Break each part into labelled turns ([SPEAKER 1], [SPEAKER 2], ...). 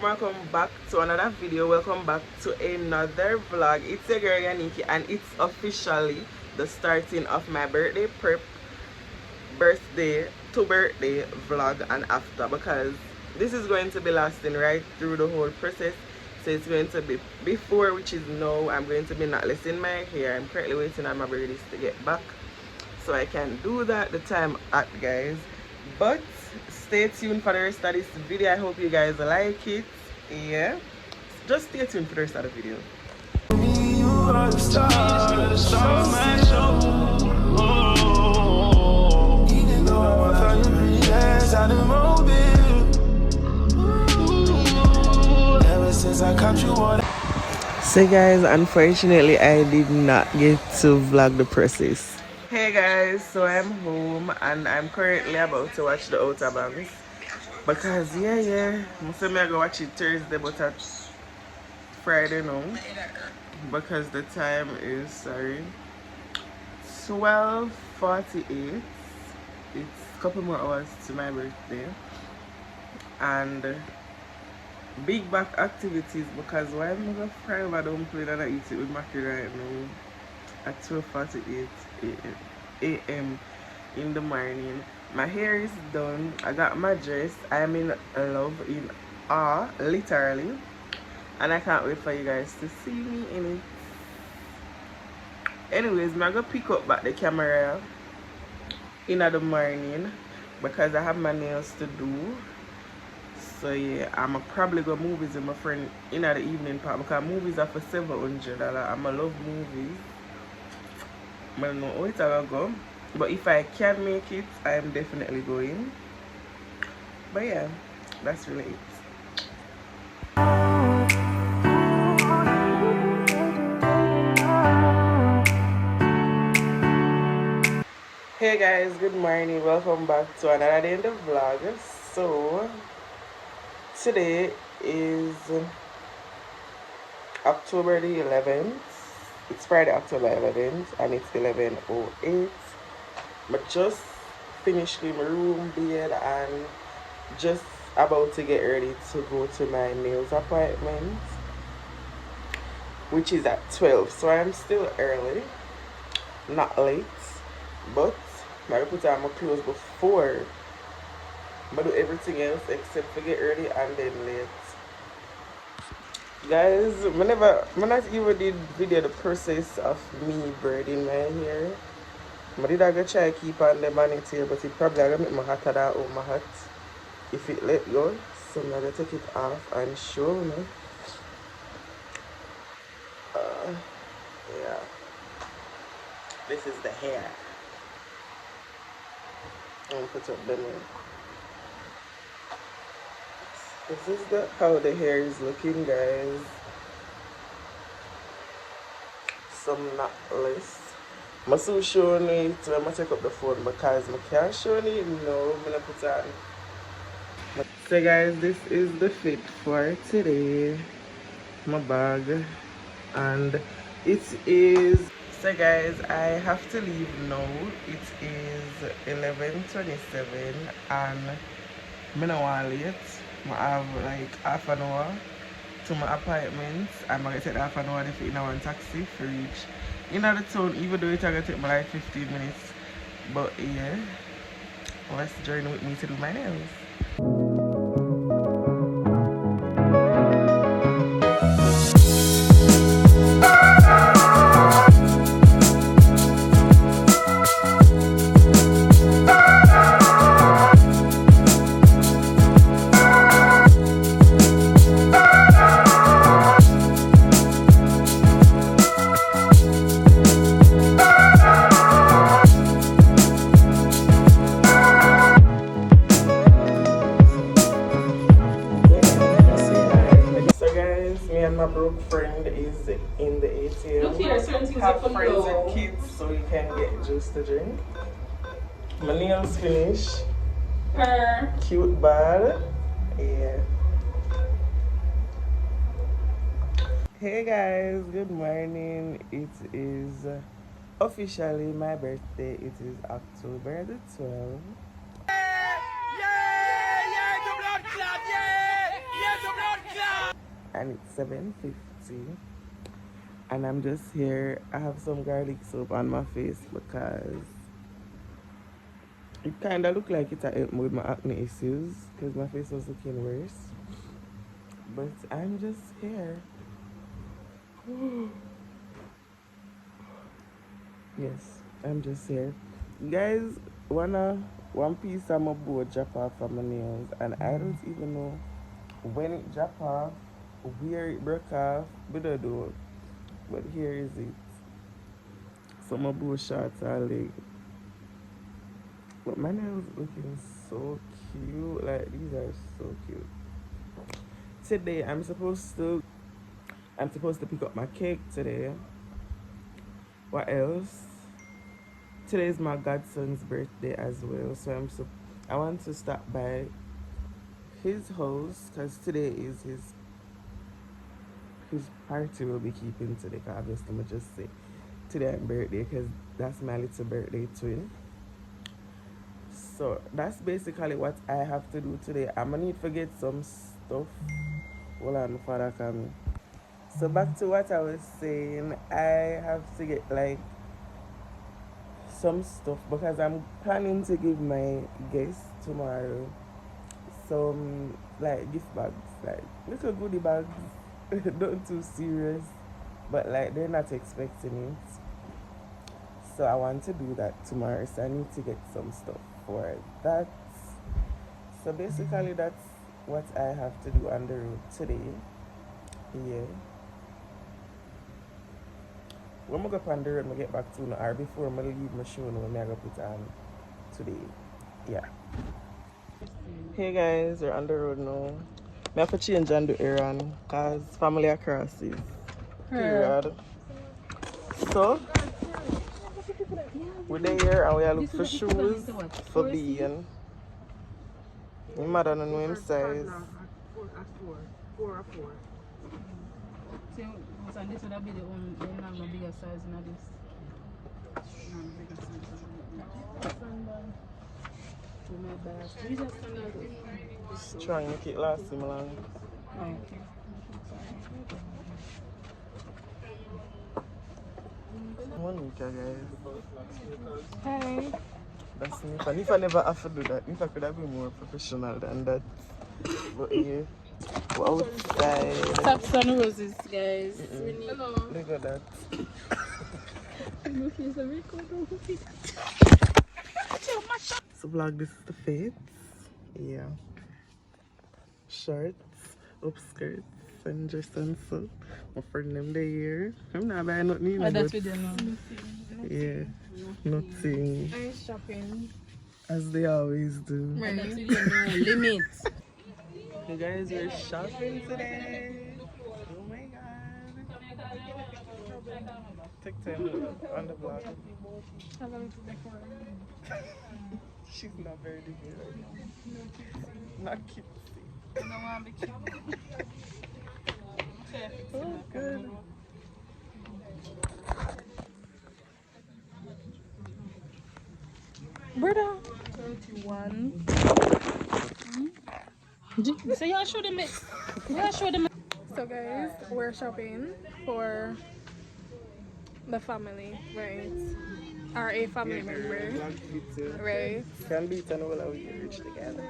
[SPEAKER 1] welcome back to another video. Welcome back to another vlog. It's your girl Yanieki, and it's officially the starting of my birthday prep, birthday to birthday vlog and after, because this is going to be lasting right through the whole process. So it's going to be before, which is now. I'm going to be knotlessing my hair. I'm currently waiting on my birthdays to get back so I can do that the time at, guys. But stay tuned for the rest of this video. I hope you guys like it. Yeah, just stay tuned for the rest of the video. So guys, unfortunately I did not get to vlog the process. Hey guys, so I'm home and I'm currently about to watch the Outer Banks because I'm saying I go watch it Thursday but at Friday now because the time is 12:48. It's a couple more hours to my birthday and big back activities because why am I going to fry my dumpling and I eat it with mackerel right now at 12:48 a.m. in the morning. My hair is done. I got my dress. I'm in love, in awe, literally, and I can't wait for you guys to see me in it. Anyways, I'm gonna pick up back the camera in the morning because I have my nails to do. So yeah, I'm probably go movies with my friend in the evening part because movies are for $700. I'm a love movies. I don't know how it's gonna go, but if I can make it, I am definitely going. But yeah, that's really it. Hey guys, good morning. Welcome back to another day in the vlog. So today is October the 11th. It's Friday, October 11th, and it's 11:08. I just finished in my room bed and just about to get ready to go to my nails appointment, which is at 12. So I'm still early, not late, but I'm gonna put on my clothes before I do everything else except for get ready and then late. Guys, I not even did video the process of me braiding my hair. I did go try to keep on the bonnet here, but it probably gonna make my hotter than all my hat if it let go. So I'm gonna take it off and show me. Yeah, this is the hair. I'm gonna put up the nail. This is how the hair is looking, guys. Some knotless. I'm still showing it when I take up the phone because I can't show it now. I'm gonna put on. So guys, this is the fit for today. My bag, and it is. So guys, I have to leave now. It is 11:27 and I'm not late. I have like half an hour to my appointment. I'm gonna take half an hour if in one taxi for reach in the town, even though it's gonna take me like 15 minutes. But yeah, let's join with me to do my nails. My broke friend is in the ATM.
[SPEAKER 2] Look here, certain things
[SPEAKER 1] have friends and kids so you can get juice to drink. My nails finish. Cute bad. Yeah. Hey guys, good morning. It is officially my birthday. It is October the 12th. and it's 7:50. And I'm just here. I have some garlic soap on my face because it kind of looked like it helped me with my acne issues because my face was looking worse. But I'm just here. Yes, I'm just here. Guys, one piece of my board drop off from my nails, and I don't even know when it drop off, where it broke off, but I do. But here is it. So my board shorts are like, but my nails looking so cute. Like these are so cute. Today I'm supposed to pick up my cake today. What else? Today is my godson's birthday as well, so I want to stop by his house because today is his party we'll be keeping today. Cause obviously I just say today I'm birthday because that's my little birthday twin. So that's basically what I have to do today. I'm gonna need to get some stuff. Hold on, father coming. So back to what I was saying, I have to get like some stuff because I'm planning to give my guests tomorrow some like gift bags, like little goodie bags. Not too serious, but like they're not expecting it. So I want to do that tomorrow, so I need to get some stuff for that. So basically that's what I have to do on the road today. Yeah. When I go up on the road, I get back to or before I leave my show when I go put on today. Yeah. Hey guys, we're on the road now. I have to change and do errand because family are crosses. Period. So we're there and we are looking for shoes for Bean. My mother don't know him size.
[SPEAKER 2] 4 or 4. So this would be the one no bigger size in this. No bigger size. To my bag. You just standard.
[SPEAKER 1] Trying to make it last him long.
[SPEAKER 2] Okay.
[SPEAKER 1] Monica, guys.
[SPEAKER 2] Hey.
[SPEAKER 1] That's me. And if I never have to do that, if I could have been more professional than that. But yeah. We're outside.
[SPEAKER 2] Taps and roses, guys. Hello.
[SPEAKER 1] Look at that. So vlog, this is the fits. Yeah. Shorts, upskirts, and dress and so. My friend them they here. I'm not buying nothing.
[SPEAKER 2] That's video now.
[SPEAKER 1] Yeah. Nothing.
[SPEAKER 2] I'm shopping.
[SPEAKER 1] As they always do.
[SPEAKER 2] Right. That's video no limit.
[SPEAKER 1] Hey guys, we're shopping today. Oh my god. Take time on the vlog.
[SPEAKER 2] How long to take for?
[SPEAKER 1] She's not very different right now. Not cute.
[SPEAKER 2] I don't want to be cute.
[SPEAKER 1] Oh, good.
[SPEAKER 2] Brother. 31. So you show them it. You show them it. So guys, we're shopping for the family, right? Or a family member, right?
[SPEAKER 1] Can be 10 while we reach together.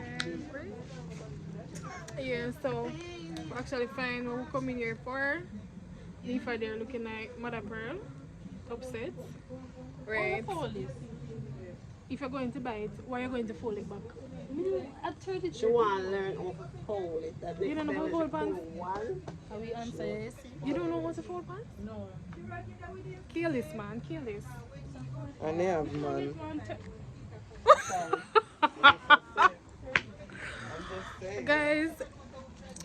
[SPEAKER 2] Yeah, so we actually find what we're coming here for. If they're looking like Mother Pearl, upset, right? If you're going to buy it, why are you going to fold it back?
[SPEAKER 3] She want to learn how to fold it.
[SPEAKER 2] You don't know how to fold pants?
[SPEAKER 3] How we answer this?
[SPEAKER 2] You don't know how to fold pants?
[SPEAKER 3] No.
[SPEAKER 2] Kill this, man. Kill this.
[SPEAKER 1] And they have man.
[SPEAKER 2] Guys,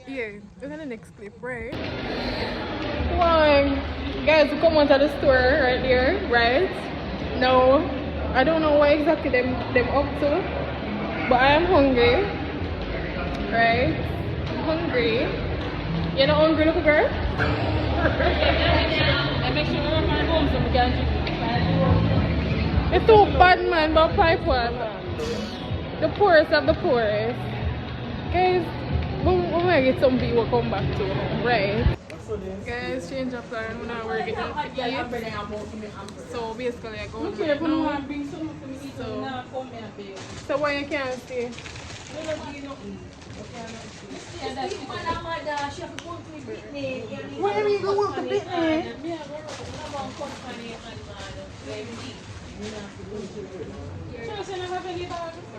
[SPEAKER 2] yeah, we're in the next clip, right? One, guys, we come onto the store right here, right? No, I don't know what exactly them up to, but I am hungry, right? I'm hungry. You're not hungry, little girl? I make sure we're at home so we can it's too bad, man, but pipe one. The poorest of the poorest. Guys, When I get something, we'll come back to. Right. Guys, change of plan. We're not working to eat. So basically, I go home right now. So why you can't stay?
[SPEAKER 3] Where are you going to picnic?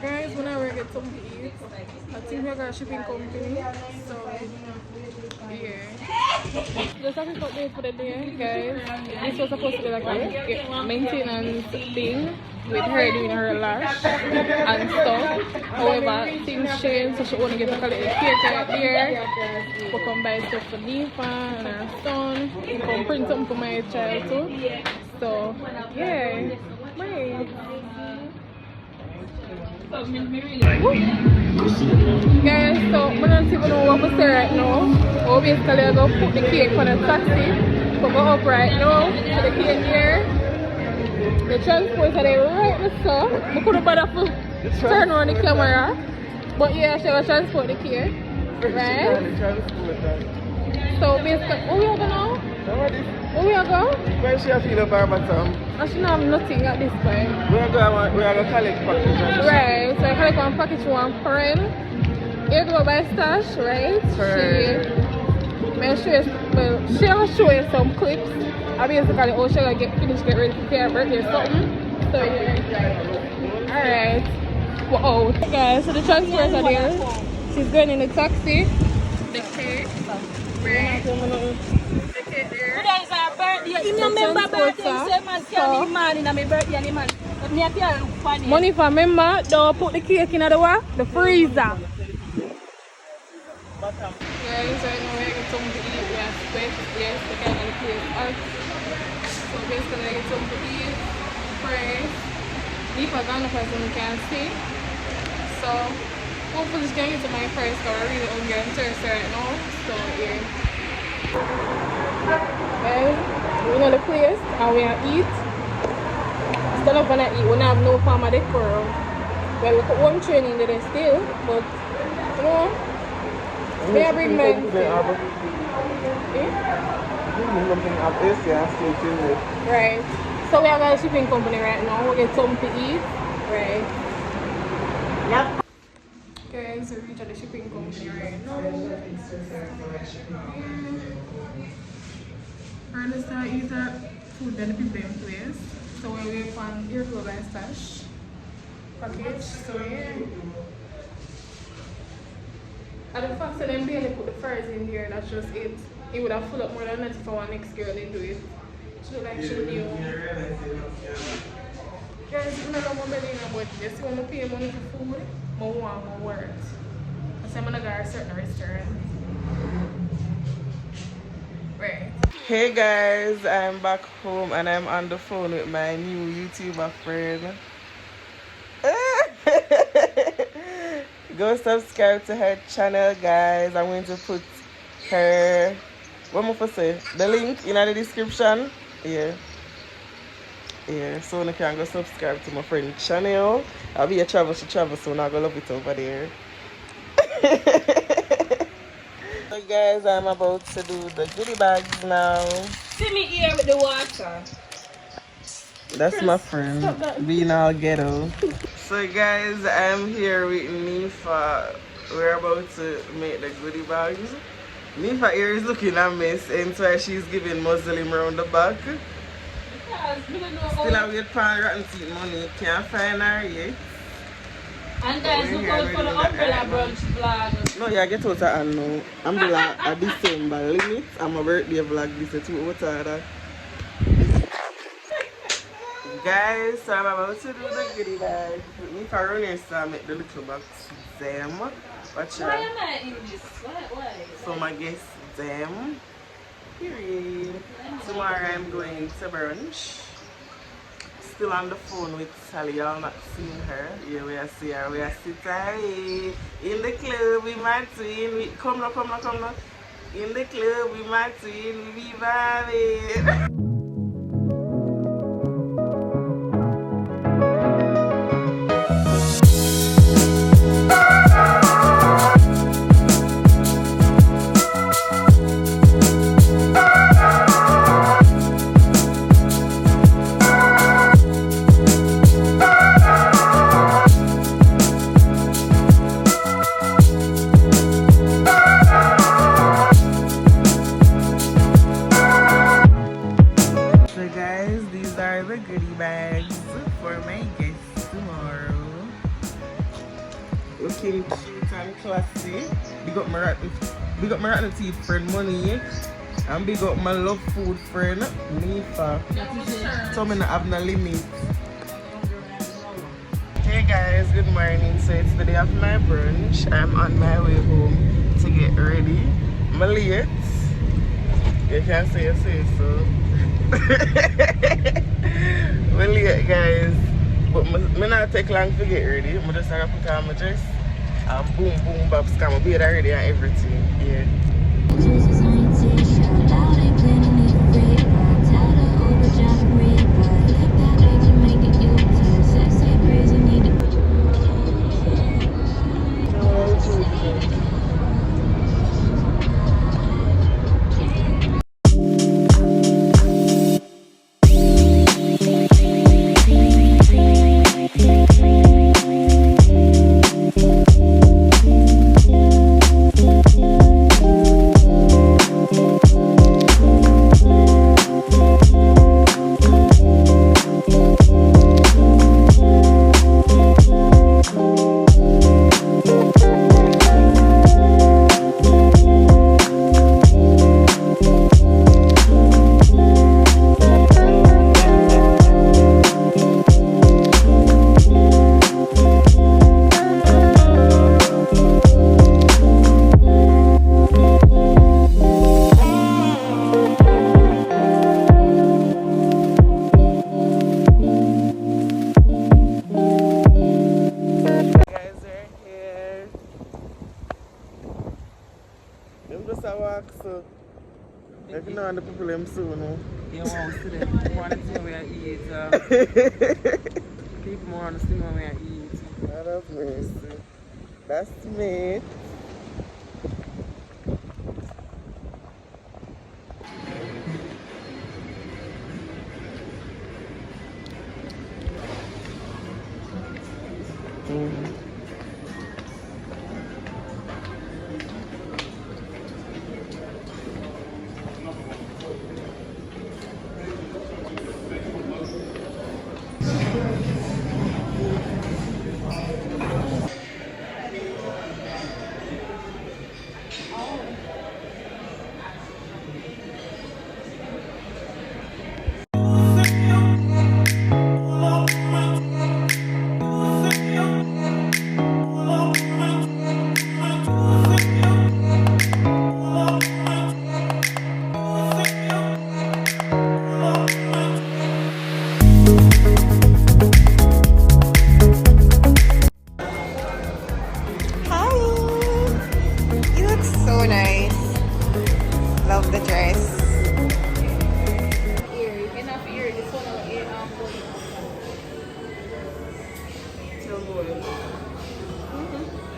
[SPEAKER 2] Guys, when I work at something to eat, I think we got a shipping company. So yeah. Just have to cut this for the day, guys. This was supposed to be like a maintenance thing with her doing her lash and stuff. However, things change, so she only get to collect the cake right there. We come buy stuff for Nifa and her son. We come print something for my child too. So yeah, right. Guys, so I'm not even know what to say right now. So basically, I'm going to put the cake on a taxi. So go up right now to the cake here. The transport are there right now, so I couldn't bother to turn on the camera. But yeah, I shall transport the cake. Right? So basically, where we are going now? Where we are going?
[SPEAKER 1] Where she feel about some?
[SPEAKER 2] I should have nothing at this point.
[SPEAKER 1] We are going to collect package.
[SPEAKER 2] Right, so I collect one package for one friend. Here go by Stash, right? She'll show you some clips. I basically oh she'll get ready for her birthday or something. So yeah. Alright. We're out. Hey guys, so the transfers are there. She's going in the taxi. The cake. Right. The cake there.
[SPEAKER 3] Today is our birthday. You remember birthday? Say man, tell me man in my birthday, man. Let me tell you funny.
[SPEAKER 2] Money for member, don't put the cake in the what? The freezer. Guys, right now we're getting something to eat. We have spec. Yes, the kind of the place out. So basically, I get something to eat. Fries. If I got enough as we can see. So hopefully she can get to my fries because I'm really hungry and thirsty right now. So yeah. Guys, we're in the place and we are eat. Still not gonna eat. We don't have no farmer decor. Well, we put one training there still, but you know. May I bring my right. So we have a shipping company right now. We get something to eat. Right. Yep. Guys, we reach at the shipping company right now. We're gonna start eating food that the people in place. So we're waiting for an earflow by Stash package. So yeah. And the fact that they barely put the fries in here, that's just it. It would have full up more than that if our next girl didn't do it. She look like she knew. Guys, if you don't know what I'm doing, but you see when I pay money for food, I want more words. I say I'm gonna go to a certain restaurant. Right.
[SPEAKER 1] Hey guys, I'm back home and I'm on the phone with my new YouTuber friend. Go subscribe to her channel, guys. I'm going to put her, what am I supposed to say? The link in the description. Yeah. So you can go subscribe to my friend's channel. I'll be a travel, she travel, so now I go love it over there. So guys, I'm about to do the goodie bags now.
[SPEAKER 3] See me here with the water.
[SPEAKER 1] That's my friend, being all ghetto. So guys, I'm here with Nifa. We're about to make the goodie bags. Nifa here is looking a mess, and so she's giving Muslim around the back. Still I wait for rotten teeth money, can't find her yet.
[SPEAKER 3] And guys, look out for the umbrella brunch vlog.
[SPEAKER 1] No, yeah, get out of hand now. Umbrella at December limit. I'm a birthday vlog this is what's that? Guys, so I'm about to do the goodie bag. If I run here, so I make the little box them. Watch out.
[SPEAKER 3] Why am I in this? Why?
[SPEAKER 1] So my guess them. Period. Tomorrow I'm going to brunch. Still on the phone with Sally. Y'all not seeing her. Yeah, we are see her. We are sitting in the club with my twin. Come now. In the club with my twin. We vibing. the goodie bags for my guests tomorrow. Looking cute and classy. Big up my rotten teeth friend Money. And big up my love food friend Nifa. So I don't have no limit. Hey guys, good morning. So it's the day of my brunch. I'm on my way home to get ready. I'm late. You can say so. I'm late guys. But I not take long to get ready. I just have to put on my dress and boom boom babs come. I'll be ready and everything. Yeah. So, if you know the people I'm soon.
[SPEAKER 4] You want to see them. You want to see where I eat. People want to see where I eat.
[SPEAKER 1] God have mercy. That's me.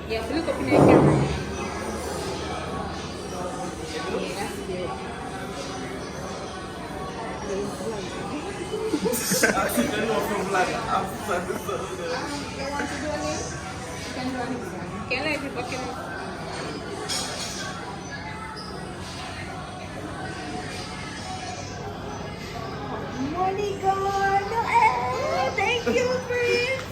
[SPEAKER 2] Yeah, so look up in the camera. Can I be fucking?
[SPEAKER 3] Money gone. Thank you, Prince.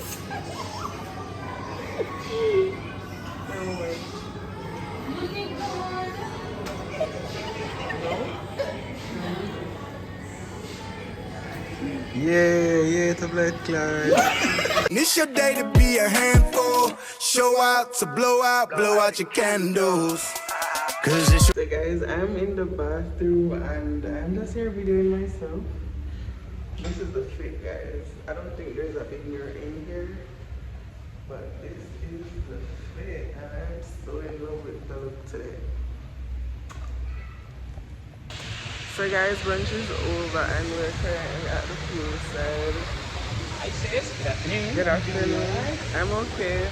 [SPEAKER 1] Yeah, it's a blood clot.
[SPEAKER 5] It's your day to be a handful. Show out to blow out your candles. Cause it's
[SPEAKER 1] So guys, I'm in the bathroom and I'm just here videoing myself. This is the fit, guys. I don't think there's a big mirror in here, but this is the fit and I'm so in love with the look today. So guys, brunch is over and we're currently at the poolside.
[SPEAKER 4] Hi sis, good afternoon.
[SPEAKER 1] Good afternoon. I'm okay.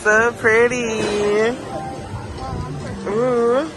[SPEAKER 1] so pretty. Ooh.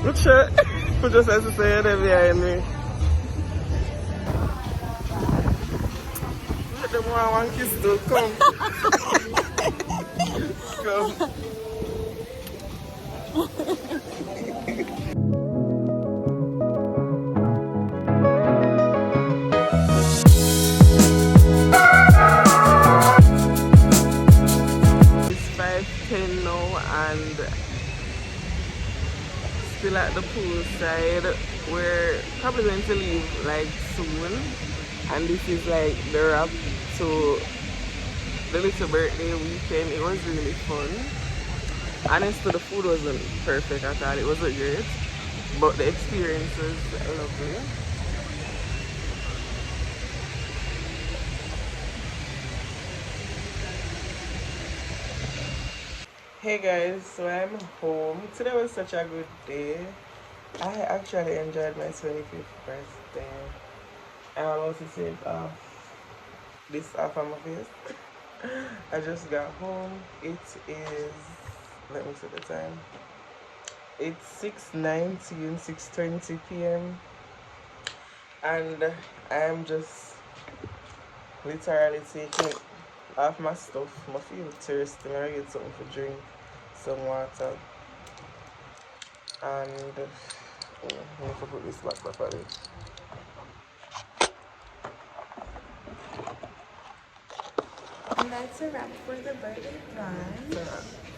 [SPEAKER 1] Good shot. Who just has to say it behind me. Let them one kiss too. Come. Come. It's 5:10 now and still at the poolside. We're probably going to leave like soon, and this is like the wrap to the little birthday weekend. It was really fun. Honestly, the food wasn't perfect at all. It wasn't great, but the experience was lovely. Hey guys, so I'm home. Today was such a good day. I actually enjoyed my 25th birthday. I'm about to take off this off of my face. I just got home. It is, let me see the time. It's 6:19, 6:20 p.m. and I'm just literally taking off my stuff. I feel thirsty. I'm gonna get something to drink, some water, and I need to put this back properly.
[SPEAKER 2] And that's a wrap for the birthday brunch.